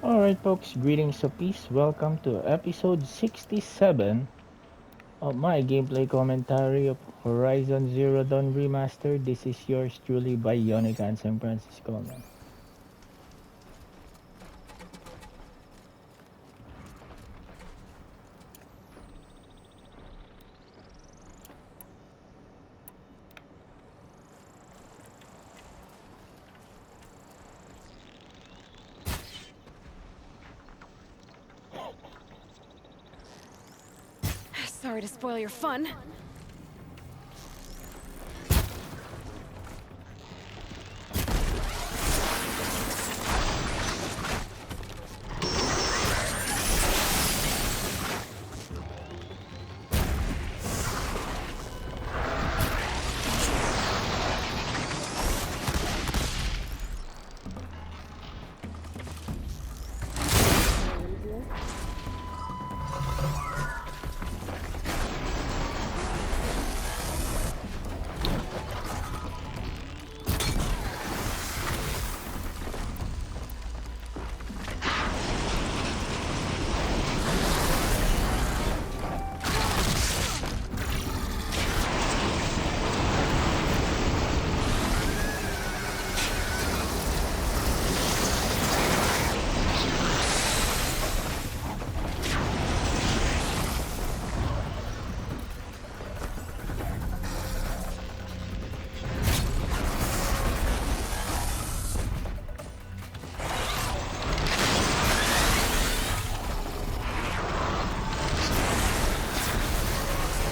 Alright, folks, greetings of peace. Welcome to episode 67 of my gameplay commentary of Horizon Zero Dawn Remastered. This is yours truly by Yonica and San Francisco. Man. Sorry to spoil your fun.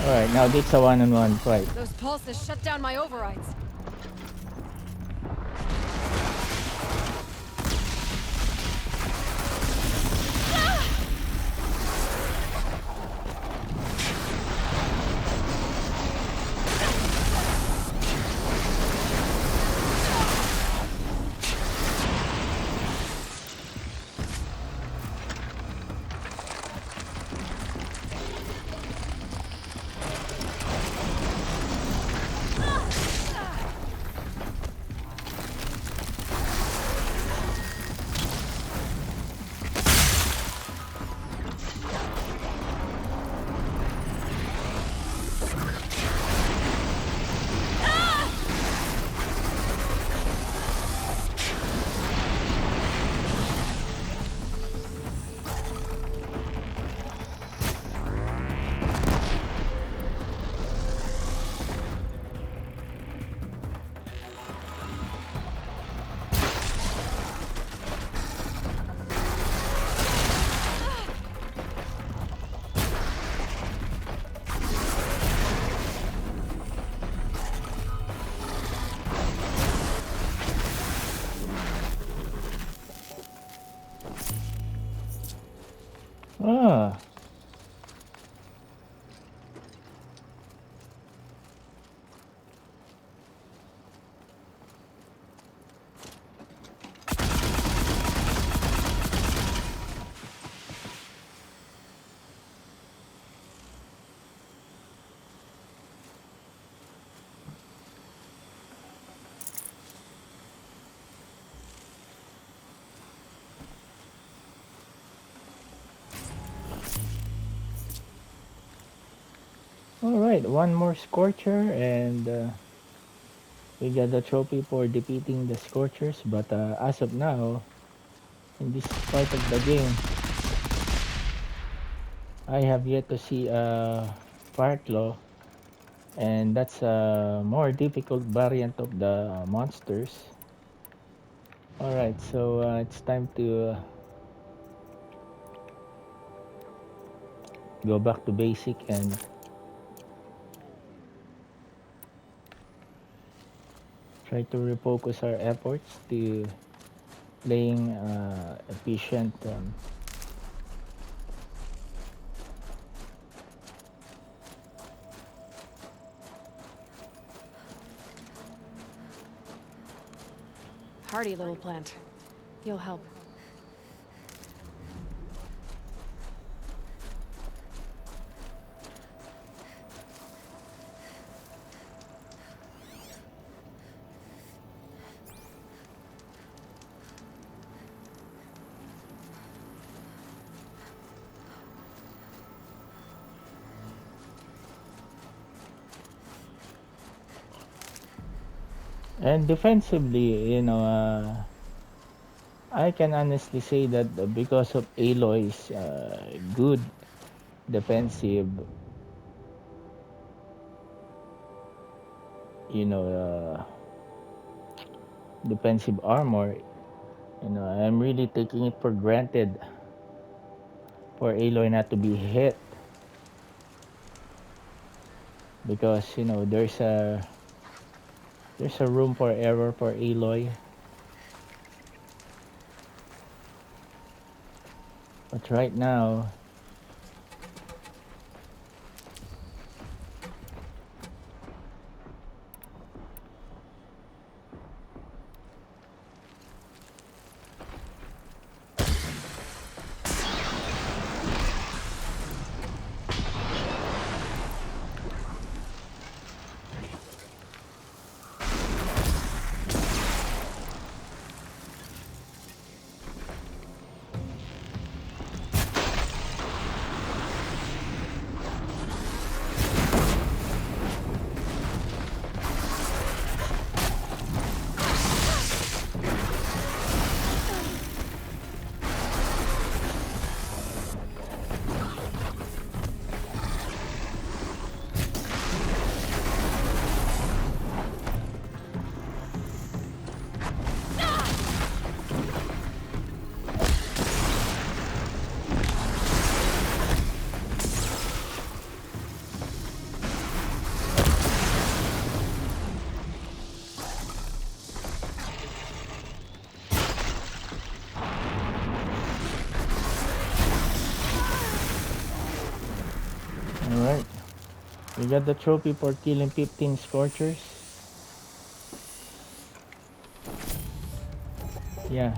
Alright, now it's a one-on-one fight. Those pulses shut down my overrides. Ah, alright, one more Scorcher and we got the trophy for defeating the Scorchers. But as of now, in this part of the game, I have yet to see a Fire Claw, and that's a more difficult variant of the monsters. Alright, so it's time to go back to basic and try to refocus our efforts to playing efficient Hardy little plant. You'll help. And defensively, I can honestly say that because of Aloy's good defensive, you know, defensive armor, I'm really taking it for granted for Aloy not to be hit because there's a room for error for Aloy. But right now, alright. We got the trophy for killing 15 Scorchers. Yeah.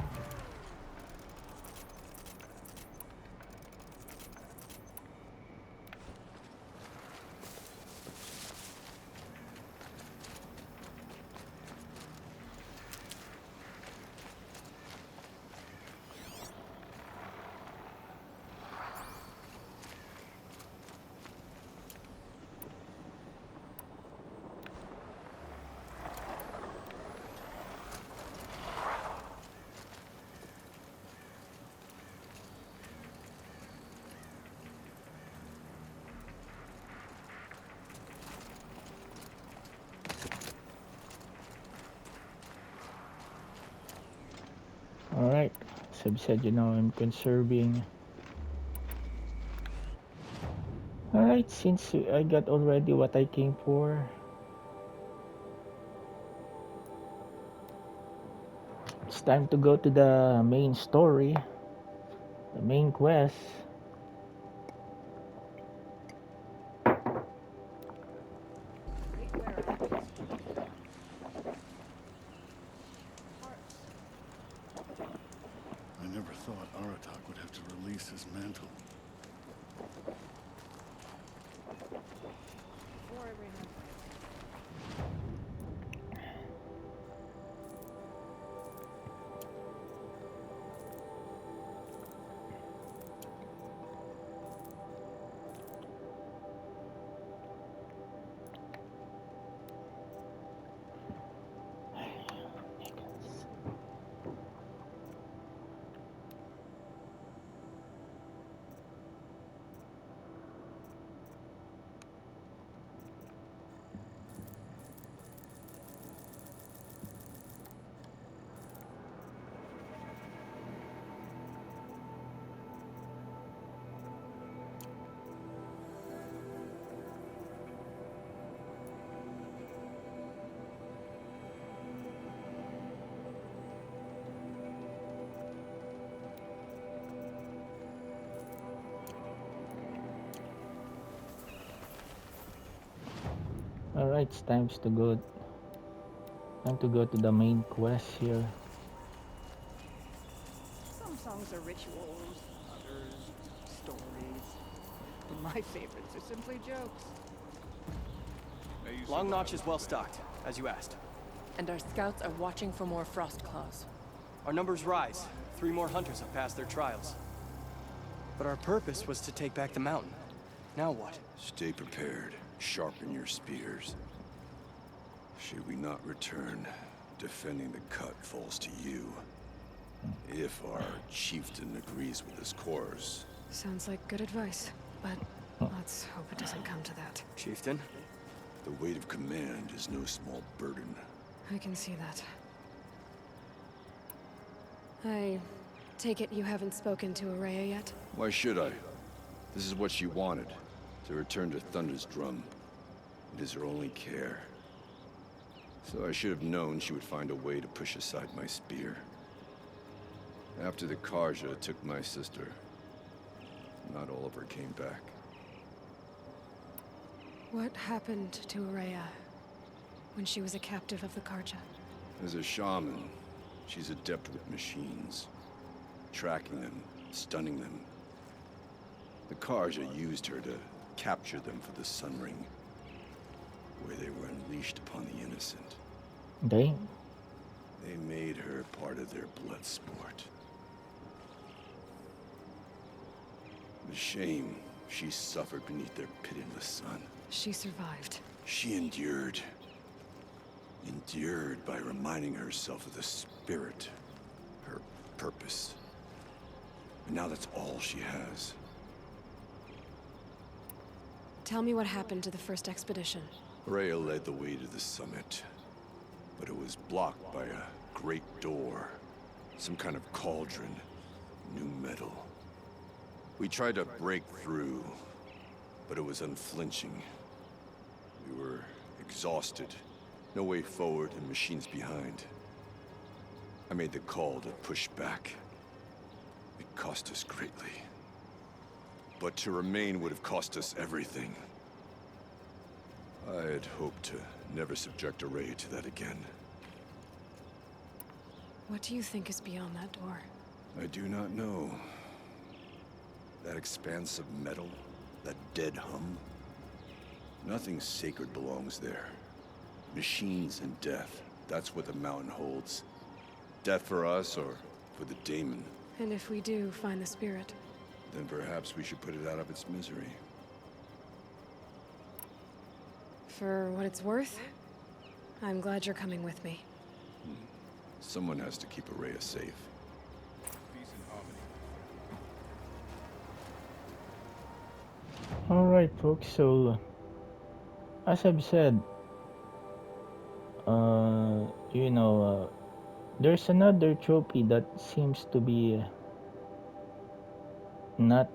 Alright. So I've said, I'm conserving. Alright, since I got already what I came for, it's time to go to the main story, the main quest. Wait, where are these? I never thought Aratak would have to release his mantle. Before I remember. Alright, it's time to go to the main quest here. Some songs are rituals, others stories. My favorites are simply jokes. Long Notch is well stocked, as you asked. And our scouts are watching for more frost claws. Our numbers rise. 3 more hunters have passed their trials. But our purpose was to take back the mountain. Now what? Stay prepared. Sharpen your spears. Should we not return, Defending the cut falls to you. If our chieftain agrees with his course. Sounds like good advice, but let's hope it doesn't come to that. Chieftain? The weight of command is no small burden. I can see that. I take it you haven't spoken to Araya yet? Why should I? This is what she wanted. To return to Thunder's drum. It is her only care. So I should have known she would find a way to push aside my spear. After the Karja took my sister, not all of her came back. What happened to Araya when she was a captive of the Karja? As a shaman, she's adept with machines. Tracking them, stunning them. The Karja used her to capture them for the Sun Ring, where they were unleashed upon the innocent. Okay. They made her part of their blood sport. The shame she suffered beneath their pitiless sun. She survived. She endured. Endured by reminding herself of the spirit, her purpose. And now that's all she has. Tell me what happened to the first expedition. Rhea led the way to the summit, but it was blocked by a great door. Some kind of cauldron, new metal. We tried to break through, but it was unflinching. We were exhausted, no way forward and machines behind. I made the call to push back. It cost us greatly. But to remain would have cost us everything. I had hoped to never subject Array to that again. What do you think is beyond that door? I do not know. That expanse of metal, that dead hum. Nothing sacred belongs there. Machines and death, that's what the mountain holds. Death for us or for the daemon. And if we do find the spirit? Then perhaps we should put it out of its misery. For what it's worth, I'm glad you're coming with me. Someone has to keep Araya safe. Alright, folks, so as I've said, there's another trophy that seems to be not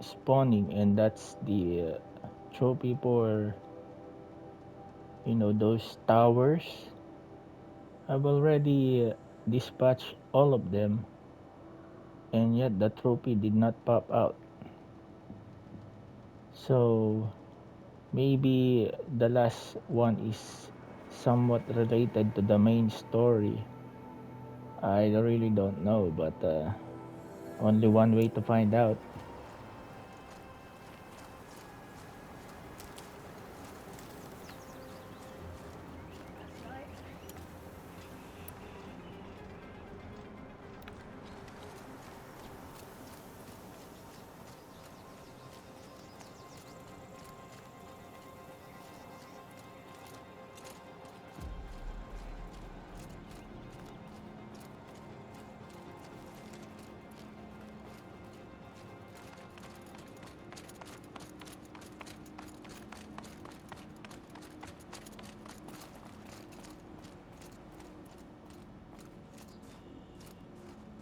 spawning, and that's the trophy for those towers. I've already dispatched all of them, and yet the trophy did not pop out. So maybe the last one is somewhat related to the main story. I really don't know, but only one way to find out.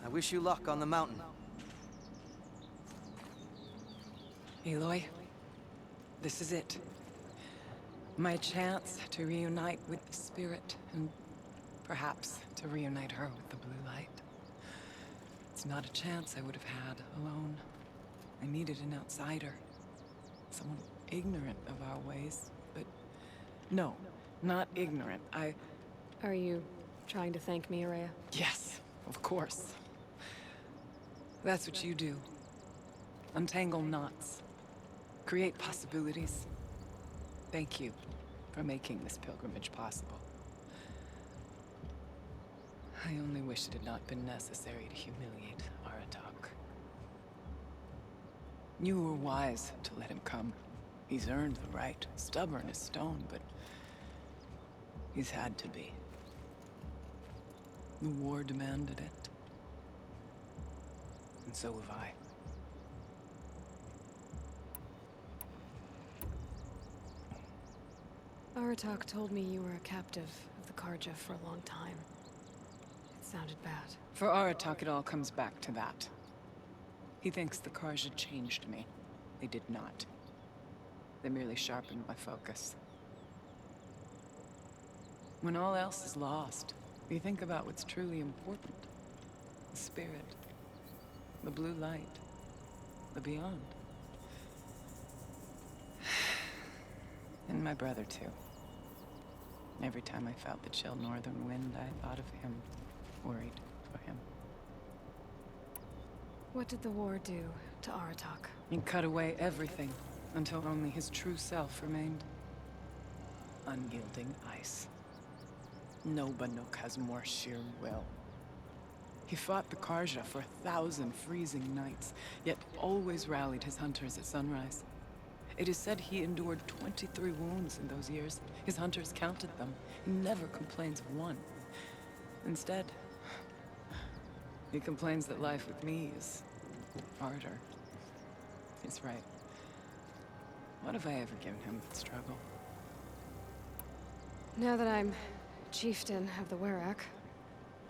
I wish you luck on the mountain. Aloy, this is it. My chance to reunite with the spirit, and perhaps to reunite her with the blue light. It's not a chance I would have had alone. I needed an outsider. Someone ignorant of our ways, but no, not ignorant. Are you trying to thank me, Araya? Yes, of course. That's what you do. Untangle knots. Create possibilities. Thank you for making this pilgrimage possible. I only wish it had not been necessary to humiliate Aratak. You were wise to let him come. He's earned the right. Stubborn as stone, but he's had to be. The war demanded it. And so have I. Aratak told me you were a captive of the Karja for a long time. It sounded bad. For Aratak, it all comes back to that. He thinks the Karja changed me. They did not. They merely sharpened my focus. When all else is lost, you think about what's truly important. The spirit. The blue light. The beyond. And my brother, too. Every time I felt the chill northern wind, I thought of him. Worried for him. What did the war do to Aratak? He cut away everything, until only his true self remained. Unyielding ice. No Banuk has more sheer will. He fought the Karja for 1,000 freezing nights, yet always rallied his hunters at sunrise. It is said he endured 23 wounds in those years. His hunters counted them. He never complains of one. Instead, he complains that life with me is harder. He's right. What have I ever given him but struggle? Now that I'm chieftain of the Werak,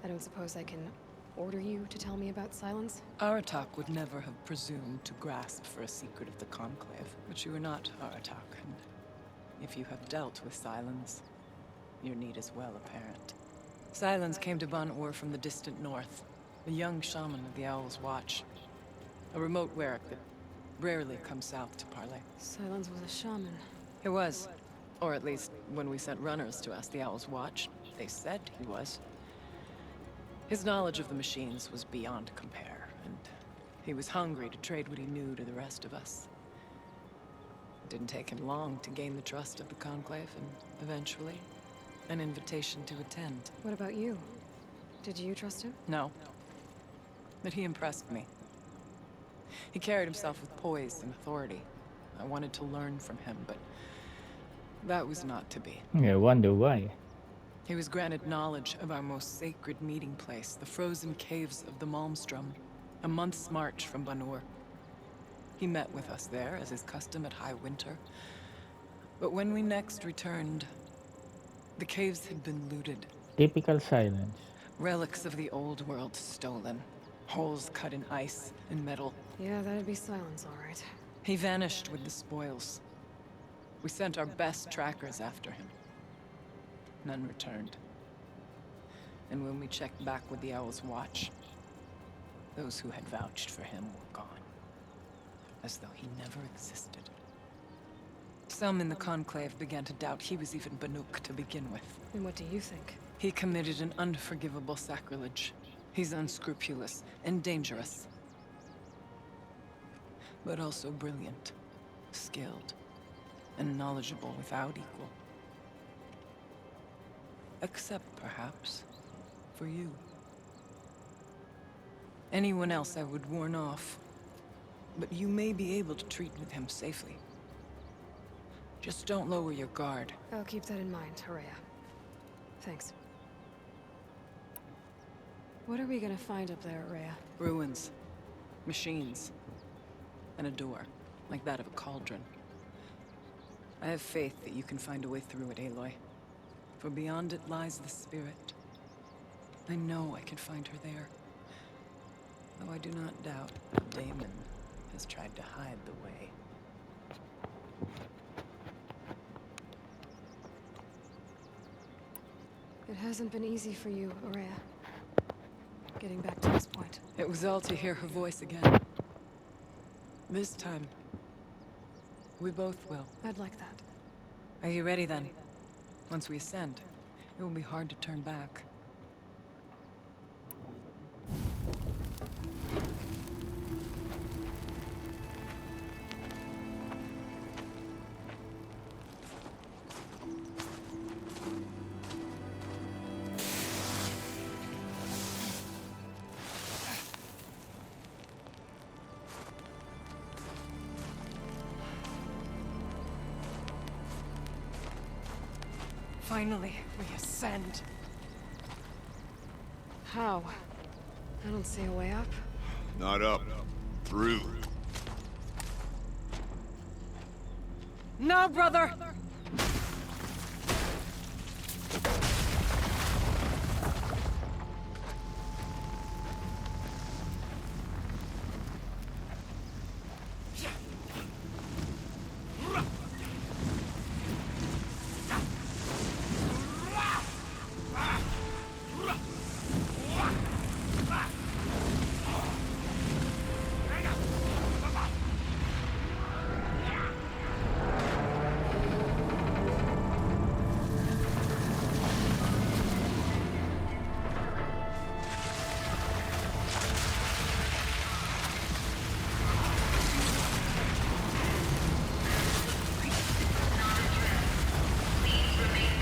I don't suppose I can order you to tell me about Silence? Aratak would never have presumed to grasp for a secret of the Conclave. But you are not Aratak, and if you have dealt with Silence, your need is well apparent. Silence came to Ban-Ur from the distant north, a young shaman of the Owl's Watch. A remote Werak that rarely comes south to parley. Silence was a shaman. He was. Or at least, when we sent runners to ask the Owl's Watch, they said he was. His knowledge of the machines was beyond compare, and he was hungry to trade what he knew to the rest of us. It didn't take him long to gain the trust of the Conclave, and eventually, an invitation to attend. What about you? Did you trust him? No. But he impressed me. He carried himself with poise and authority. I wanted to learn from him, but that was not to be. I wonder why. He was granted knowledge of our most sacred meeting place, the frozen caves of the Malmstrom, a month's march from Ban-Ur. He met with us there, as is custom at high winter. But when we next returned, the caves had been looted. Typical Silence. Relics of the old world stolen. Holes cut in ice and metal. Yeah, that'd be Silence, all right. He vanished with the spoils. We sent our best trackers after him. None returned. And when we checked back with the Owl's Watch, those who had vouched for him were gone. As though he never existed. Some in the Conclave began to doubt he was even Banuk to begin with. And what do you think? He committed an unforgivable sacrilege. He's unscrupulous and dangerous. But also brilliant, skilled, and knowledgeable without equal. Except, perhaps, for you. Anyone else I would warn off. But you may be able to treat with him safely. Just don't lower your guard. I'll keep that in mind, Horea. Thanks. What are we gonna find up there, Horea? Ruins. Machines. And a door, like that of a cauldron. I have faith that you can find a way through it, Aloy. For beyond it lies the spirit. I know I can find her there. Though I do not doubt that Damon has tried to hide the way. It hasn't been easy for you, Horea. Getting back to this point. It was all to hear her voice again. This time, we both will. I'd like that. Are you ready then? Once we ascend, it will be hard to turn back. Finally, we ascend. How? I don't see a way up. Not up. Through. No, brother!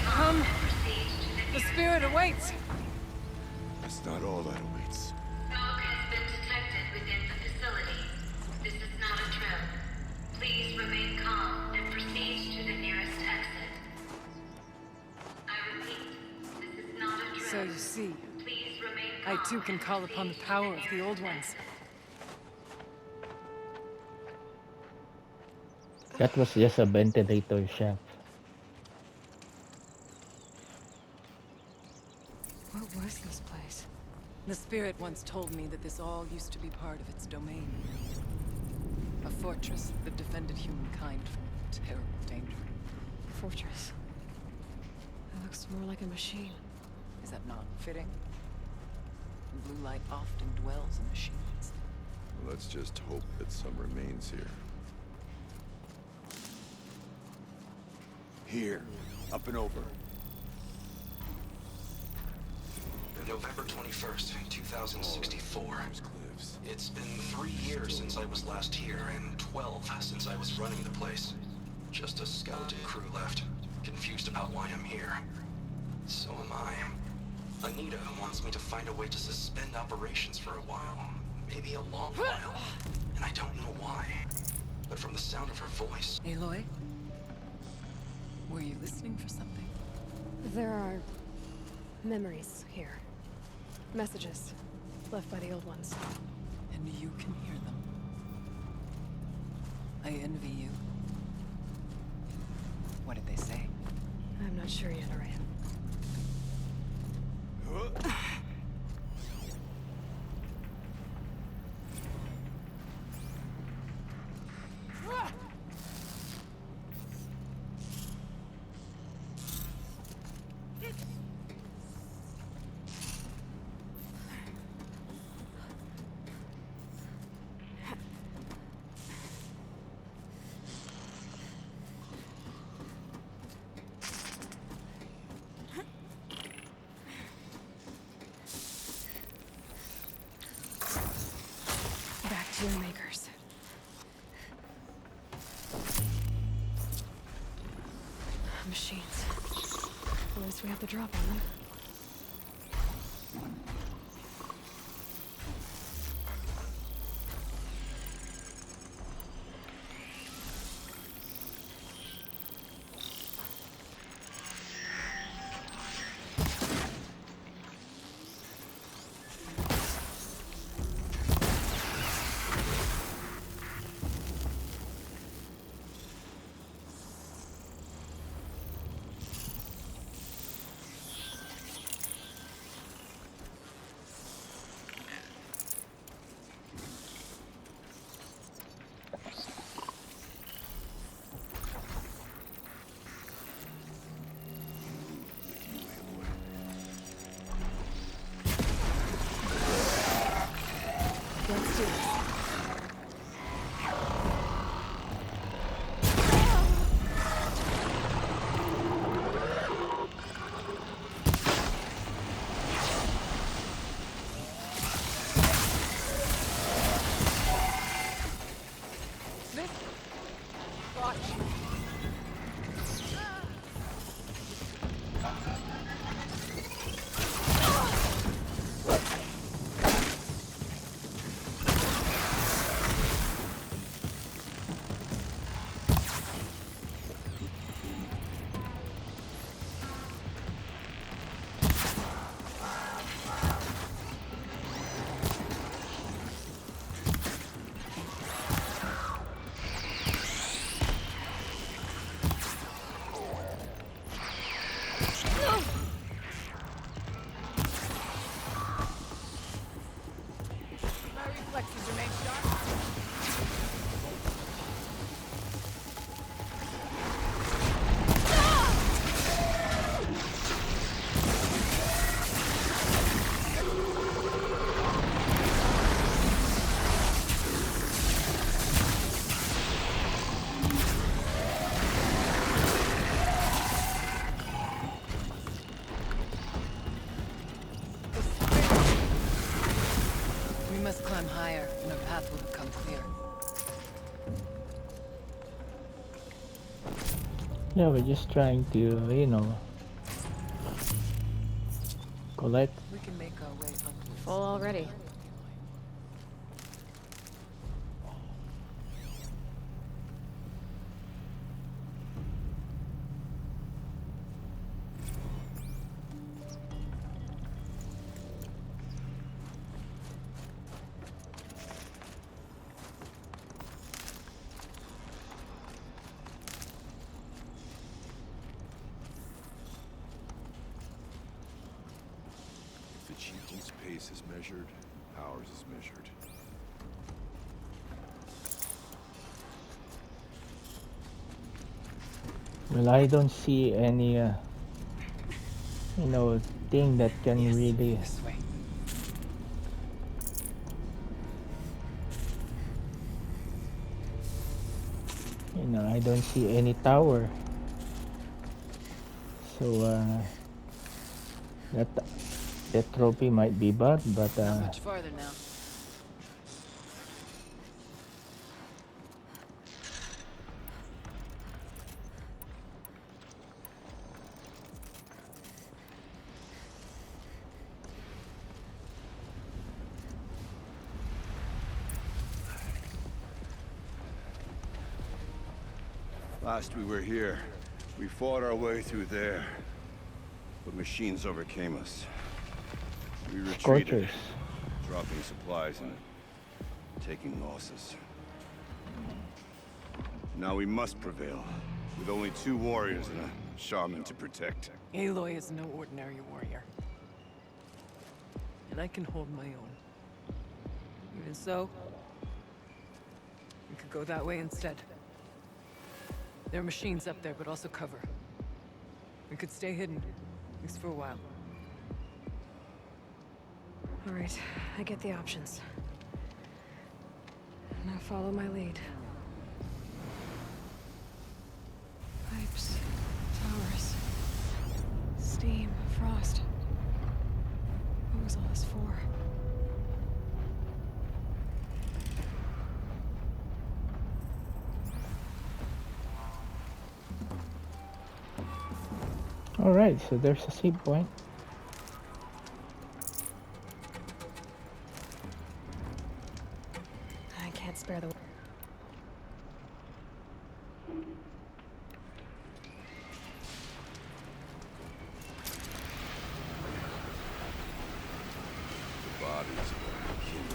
Come! The spirit awaits! That's not all that awaits. Fog has been detected within the facility. This is not a drill. Please remain calm and proceed to the nearest exit. I repeat, this is not a drill. So you see, Please remain I calm too can and call upon the proceed to power of the nearest old ones. exit. That was just a ventilator shaft. What was this place? The spirit once told me that this all used to be part of its domain. A fortress that defended humankind from terrible danger. Fortress. It looks more like a machine. Is that not fitting? Blue light often dwells in machines. Let's just hope that some remains here. Here. Up and over. November 21st, 2064. Those cliffs. It's been 3 years since I was last here, and 12 since I was running the place. Just a skeleton crew left, confused about why I'm here. So am I. Anita wants me to find a way to suspend operations for a while. Maybe a long while. And I don't know why. But from the sound of her voice... Aloy? Were you listening for something? There are memories here. Messages left by the old ones. And you can hear them. I envy you. What did they say? I'm not sure yet, Araya. Back to your makers. Machines. At least we have the drop on them. Let's do this. reflexes remain sharp. We must climb higher, and our path will become clear. Yeah, we're just trying to, collect. We can make our way upwards. Full already. If the chieftain's pace is measured, ours is measured. Well, I don't see any, thing that can Yes, really, this way. I don't see any tower. So, that trophy might be bad, but, Not much farther now. Last we were here, we fought our way through there. But machines overcame us. We retreated, Scorchers. dropping supplies and taking losses. Now we must prevail, with only 2 warriors and a shaman to protect. Aloy is no ordinary warrior. And I can hold my own. Even so, we could go that way instead. There are machines up there, but also cover. We could stay hidden, at least for a while. All right, I get the options. Now follow my lead. Pipes, towers, steam, frost. What was all this for? Alright, so there's a save point. I can't spare the... The bodies of our kin.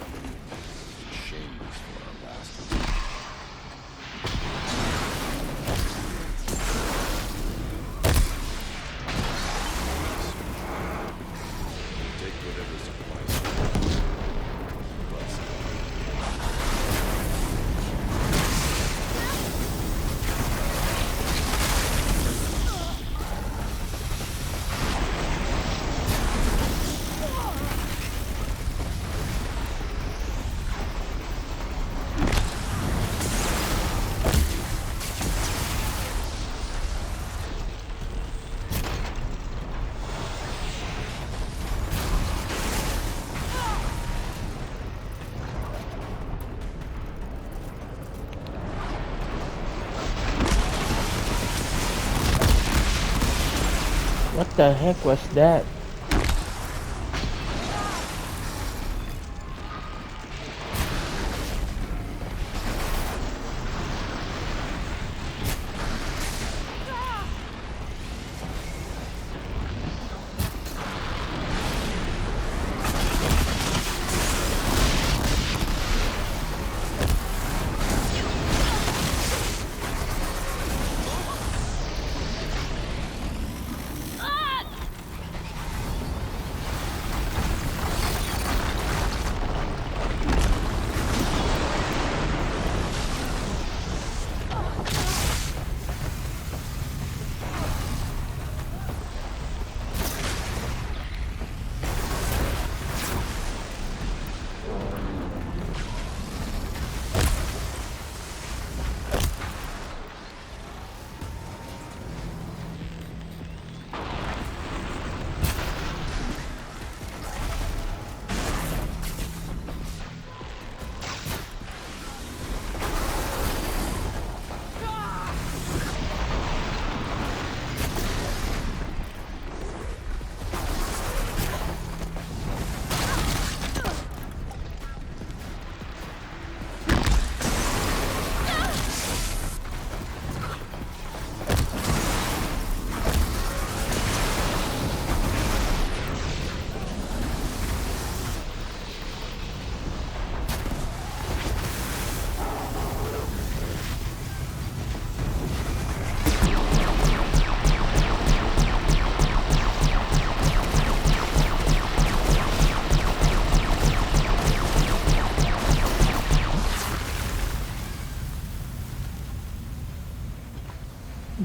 Shameless for our bastards. Take whatever supplies. Bless them. What the heck was that?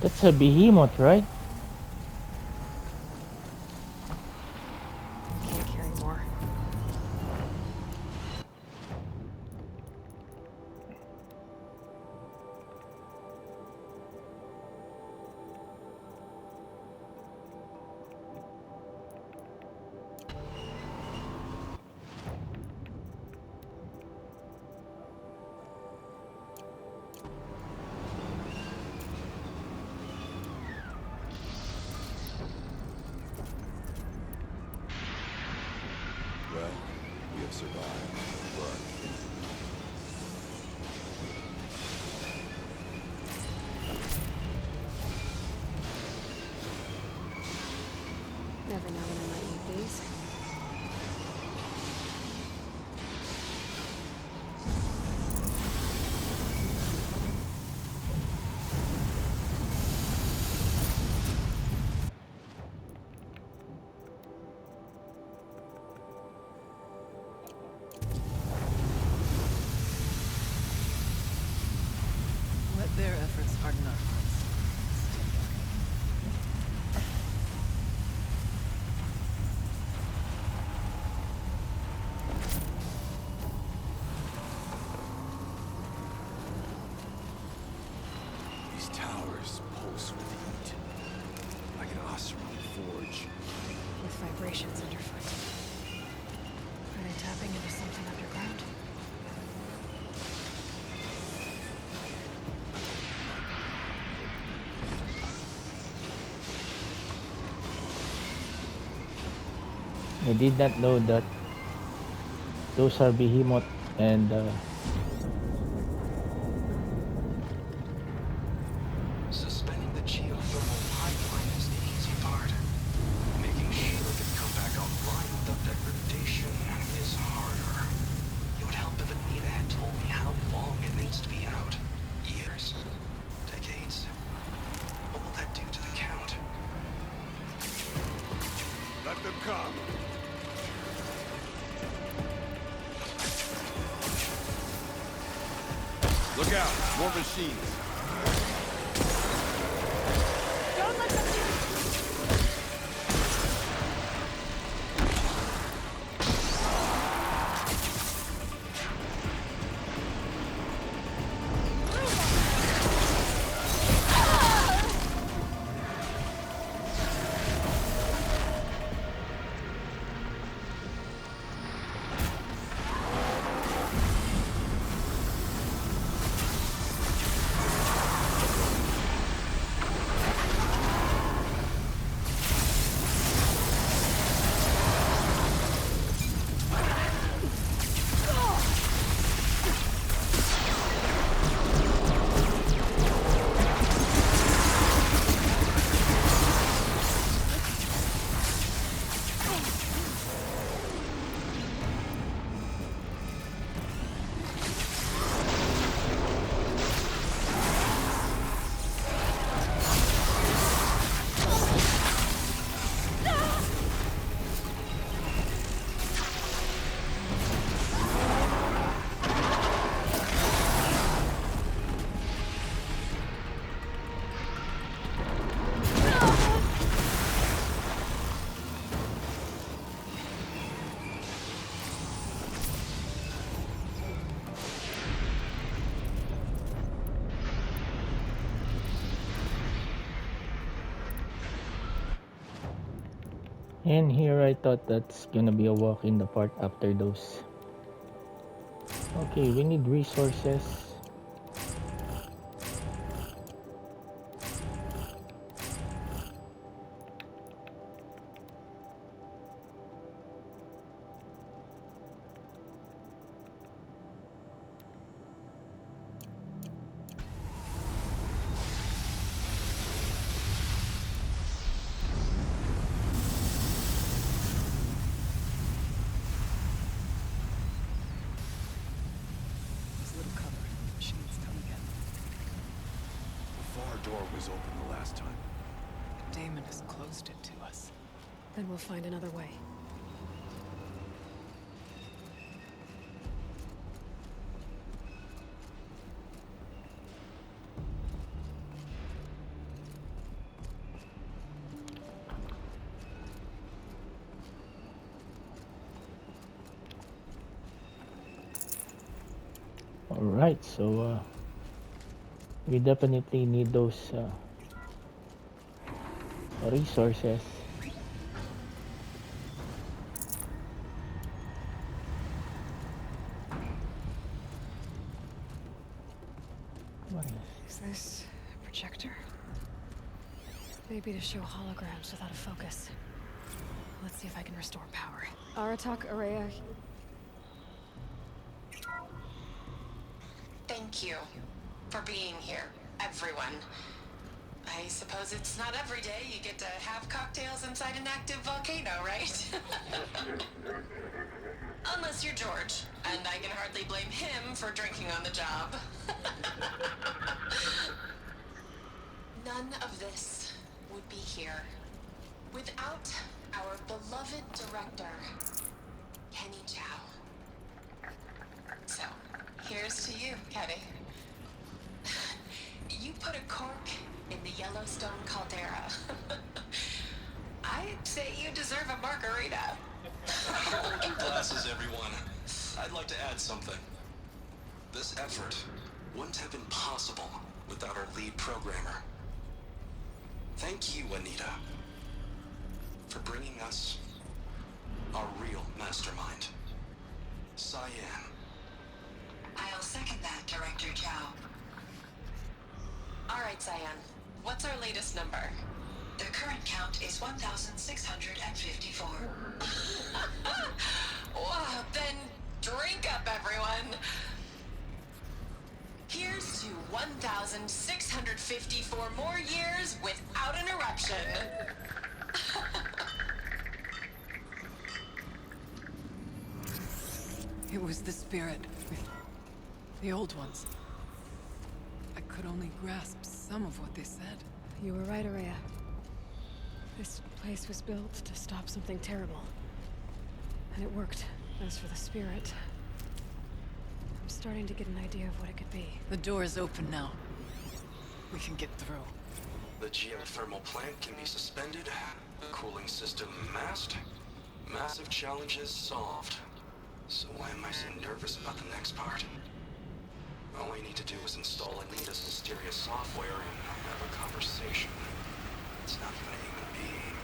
That's a behemoth, right? Can't carry more. Well, we have survived. For our kin. Every now and then I eat these. Let their efforts harden our hearts. These towers pulse with heat, like an Oseram forge. With vibrations underfoot. Are they tapping into something underground? I did not know that those are behemoth and Suspending the geothermal pipeline is the easy part. Making sure it can come back online without degradation is harder. It would help if Anita had told me how long it needs to be out. Years? Decades? What will that do to the Count? Let them come. Look out! More machines. and here I thought that's gonna be a walk in the park after those. Okay, we need resources. This little cover. Machines come again. The far door was open the last time. Damon has closed it to us. Then we'll find another way. Alright, so we definitely need those resources. What Is this a projector? Maybe to show holograms without a focus. Let's see if I can restore power. Aratak, Araya. Thank you for being here, everyone. I suppose it's not every day you get to have cocktails inside an active volcano, right? Unless you're George, and I can hardly blame him for drinking on the job. None of this would be here without our beloved director, Kenny Chow. So, here's to you, Kenny. You put a cork in the Yellowstone caldera. I'd say you deserve a margarita. Hold your glasses, everyone. I'd like to add something. This effort wouldn't have been possible without our lead programmer. Thank you, Anita, for bringing us our real mastermind, Cyan. I'll second that, Director Chow. All right, Cyan. What's our latest number? The current count is 1,654. Wow, then drink up, everyone. Here's to 1,654 more years without an eruption. It was the spirit with the old ones. I could only grasp some of what they said. You were right, Araya. This place was built to stop something terrible. And it worked. As for the spirit, I'm starting to get an idea of what it could be. The door is open now. We can get through. The geothermal plant can be suspended, cooling system masked, massive challenges solved. So why am I so nervous about the next part? All I need to do is install Anita's mysterious software and have a conversation. It's not even a human being.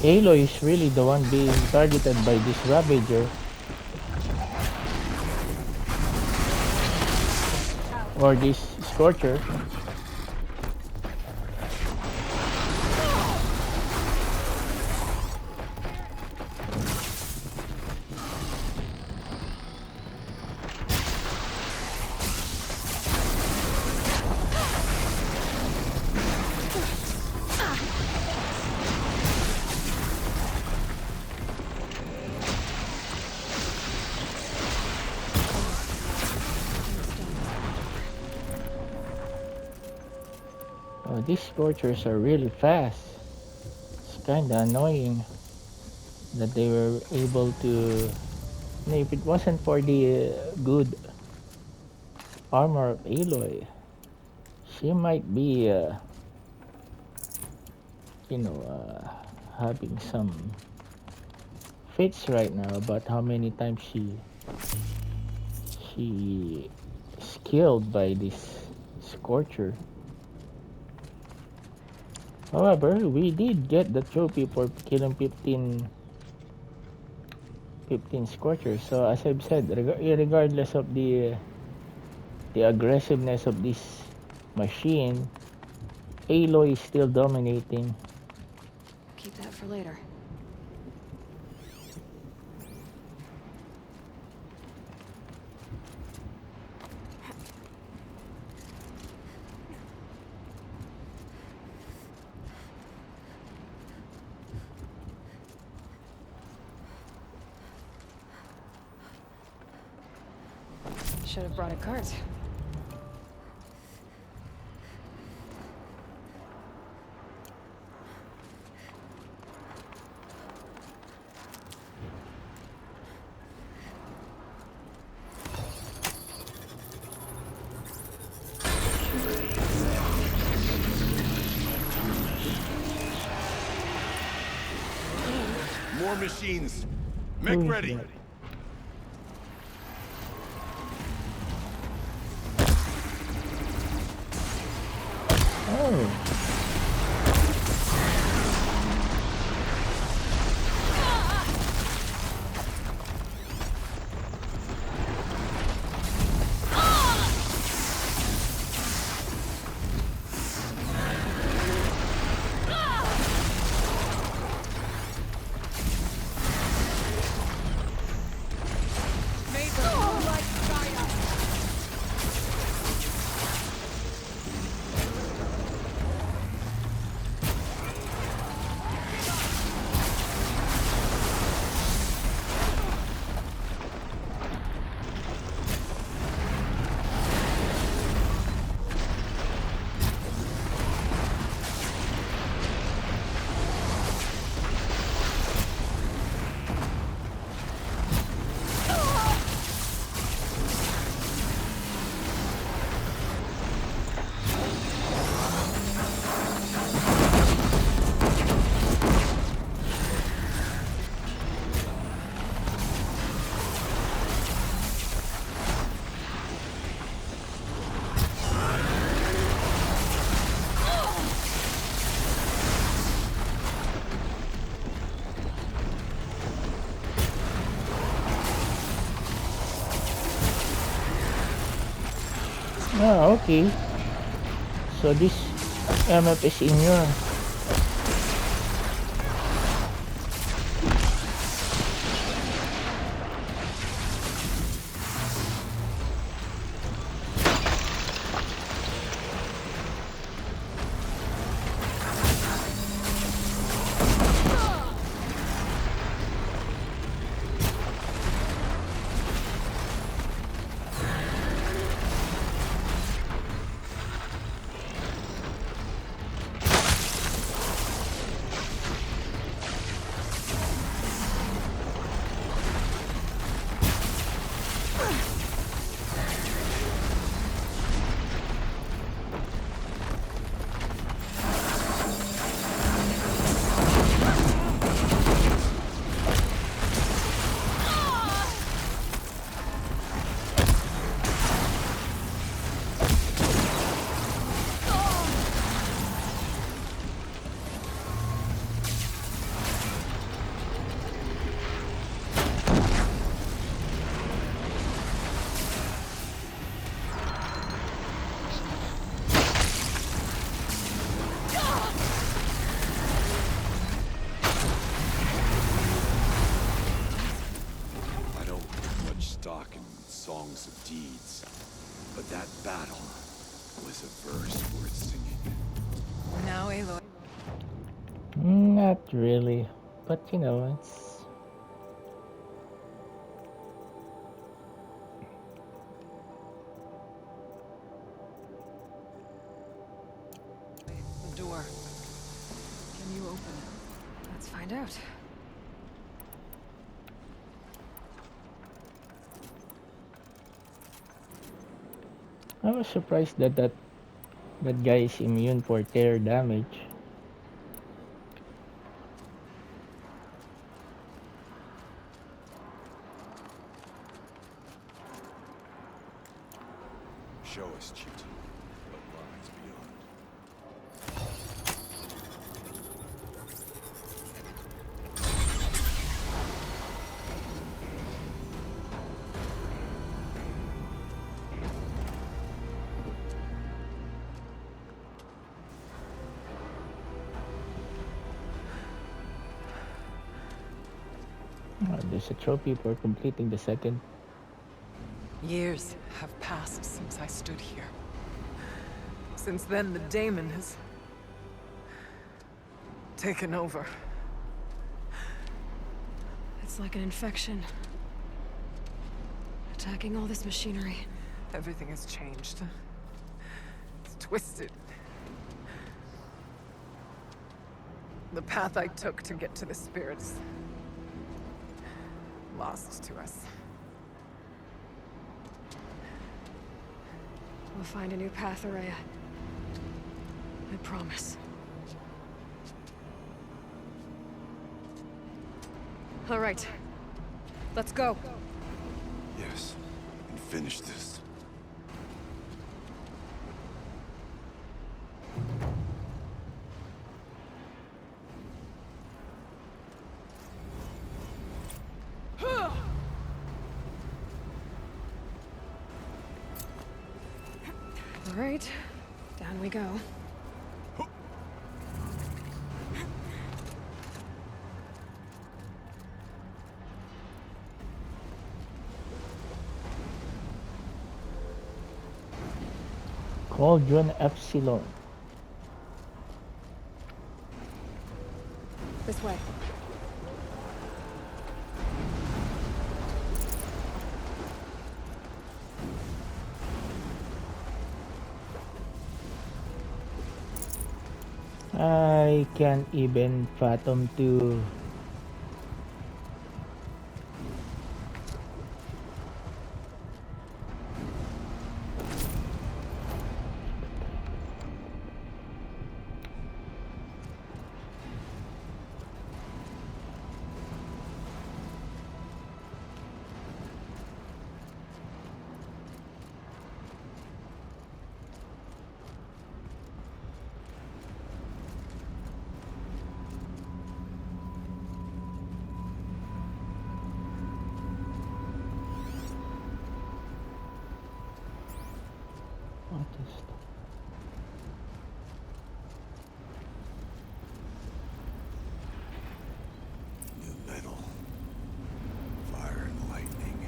Aloy is really the one being targeted by this Ravager. Or this Scorcher. These Scorchers are really fast. It's kinda annoying that they were able to... If it wasn't for the good armor of Aloy. She might be, you know, having some fits right now about how many times she is killed by this Scorcher. However, we did get the trophy for killing 15 Scorchers. So as I've said, regardless of the aggressiveness of this machine, Aloy is still dominating. Keep that for later. Should have brought a cart. More machines. Mech Who is ready. that? Oh, okay. So this MF is in your. I don't put much stock in songs of deeds, but that battle was a verse worth singing. Now, Aloy. Not really, but you know, it's The door. Can you open it? Let's find out. I was surprised that guy is immune for tear damage. Show us, Chieftain, what lies beyond. There's a trophy for completing the second. Years have passed since I stood here. Since then, the daemon has taken over. It's like an infection. Attacking all this machinery. Everything has changed. It's twisted. The path I took to get to the spirits... lost to us. We'll find a new path, Araya. I promise. All right. Let's go. Yes, and finish this. All right. Down we go. Cauldron Epsilon. This way. I can't even fathom to what is that? New metal. Fire and lightning.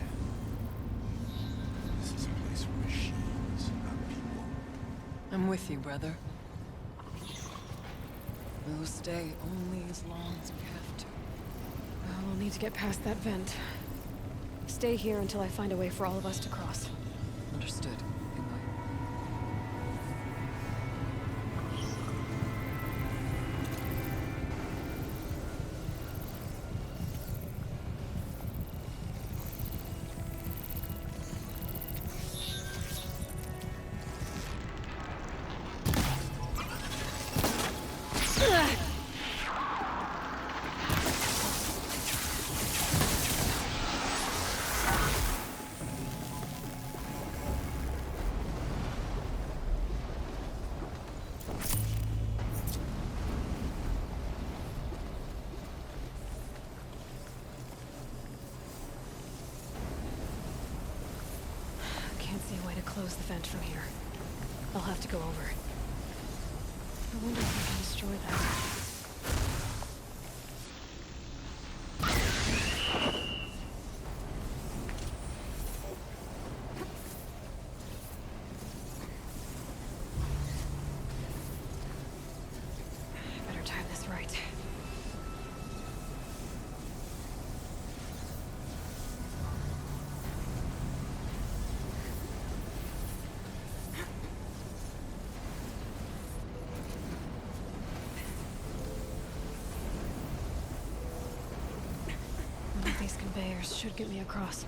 This is a place for machines, not people. I'm with you, brother. We'll stay only as long as we have to. We'll need to get past that vent. Stay here until I find a way for all of us to cross. Understood, Aloy. Can't see a way to close the vent from here. I'll have to go over. I wonder if I can destroy that. I better time this right. One of these conveyors should get me across.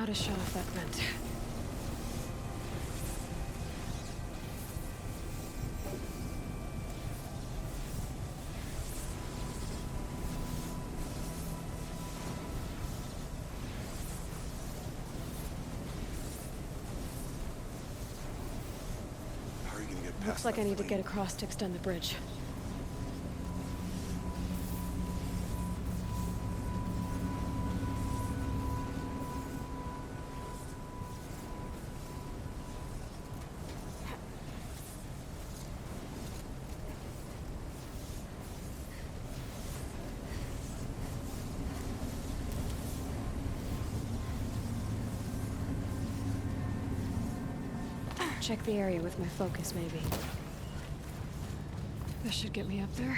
how to shut off that vent. How are you gonna get past Looks like that I need to flame? get across to extend the bridge. Check the area with my focus, maybe. This should get me up there.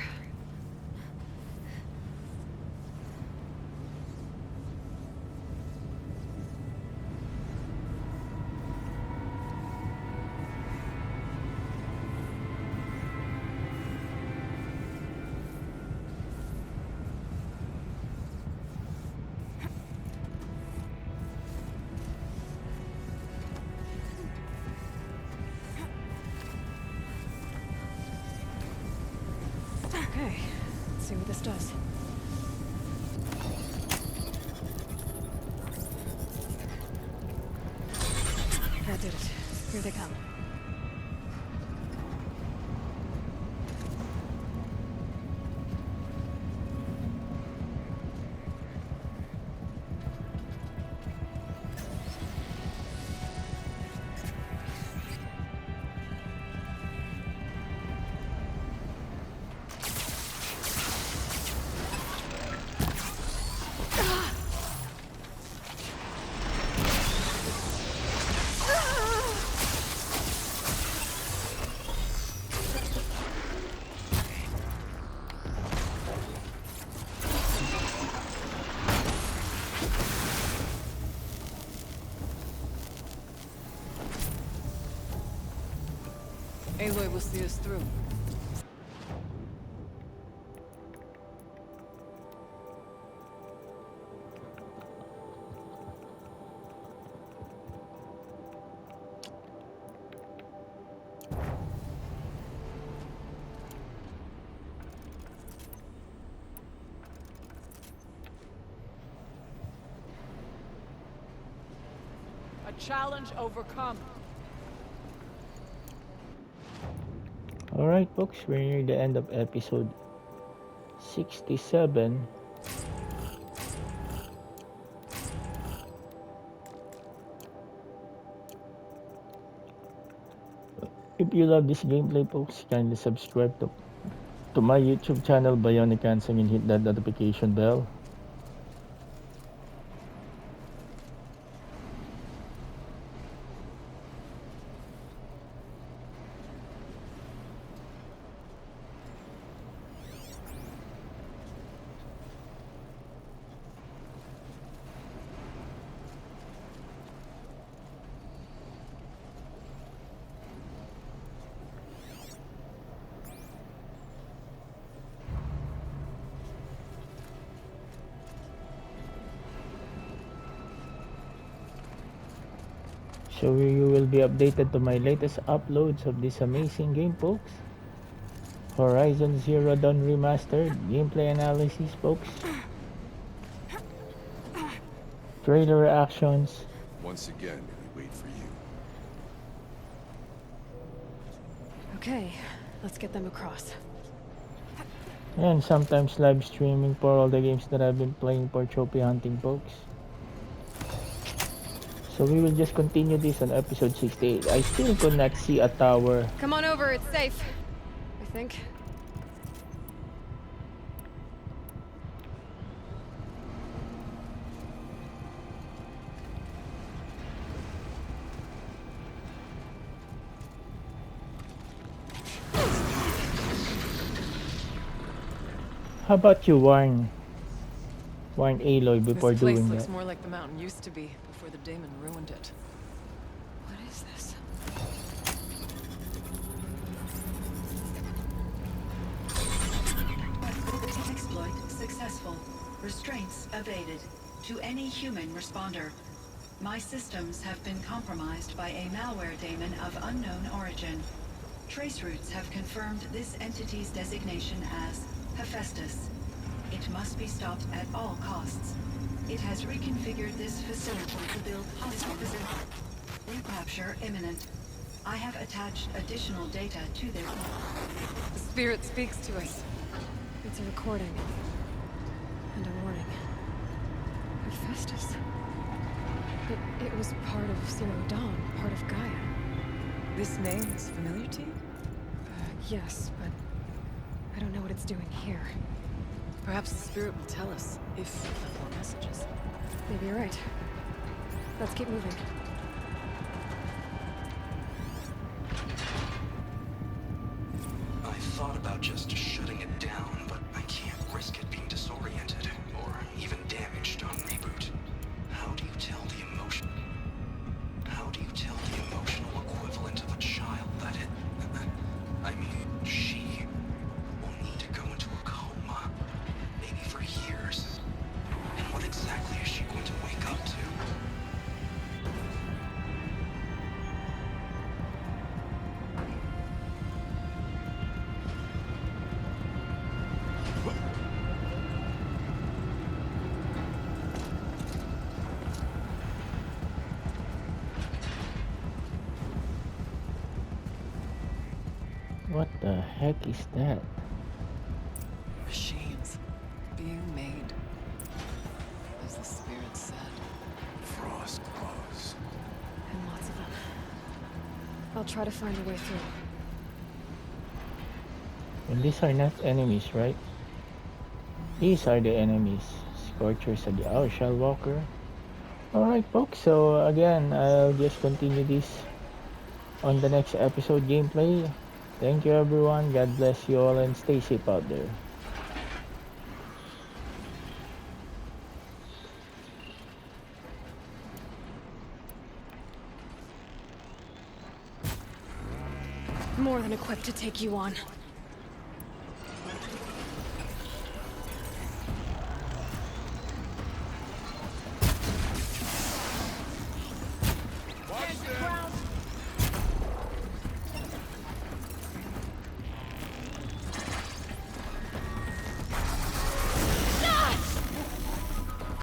Okay, let's see what this does. That did it. Here they come. Aloy will see us through. A challenge overcome. Alright, folks, we're near the end of episode 67. If you love this gameplay, folks, kindly subscribe to my YouTube channel, Bionic Hanseng, and hit that notification bell. So you will be updated to my latest uploads of this amazing game, folks. Horizon Zero Dawn Remastered, gameplay analysis, folks. Trailer reactions. Once again, we wait for you. Okay, let's get them across. And sometimes live streaming for all the games that I've been playing for trophy hunting, folks. So we will just continue this on episode 68. I still could not see a tower. Come on over, it's safe. I think. How about you warn Aloy before This place doing looks that? more like the mountain used to be before the Daemon ruined it. What is this? Exploit successful. Restraints evaded. To any human responder. My systems have been compromised by a malware daemon of unknown origin. Trace routes have confirmed this entity's designation as Hephaestus. It must be stopped at all costs. It has reconfigured this facility to build hospitals. Recapture imminent. I have attached additional data to their... The spirit speaks to us. It's a recording. And a warning. Hephaestus. It was part of Zero Dawn, part of Gaia. This name is familiar to you? Yes, but I don't know what it's doing here. Perhaps the spirit will tell us if we have more messages. Maybe you're right. Let's keep moving. I thought about just shutting it down, but I can't risk it being disoriented or even damaged on reboot. How do you tell the emotion? How do you tell the emotional equivalent of a child that it... I mean, she will need to go into a coma, maybe for years. And what exactly is she going to wake up to? What the heck is that? Machines being made, as the spirit said. Frost claws. And lots of them. I'll try to find a way through. Well, these are not enemies, right? These are the enemies. Scorchers of the Owl Walker. Alright folks, so again, I'll just continue this on the next episode gameplay. Thank you everyone, God bless you all, and stay safe out there. More than equipped to take you on.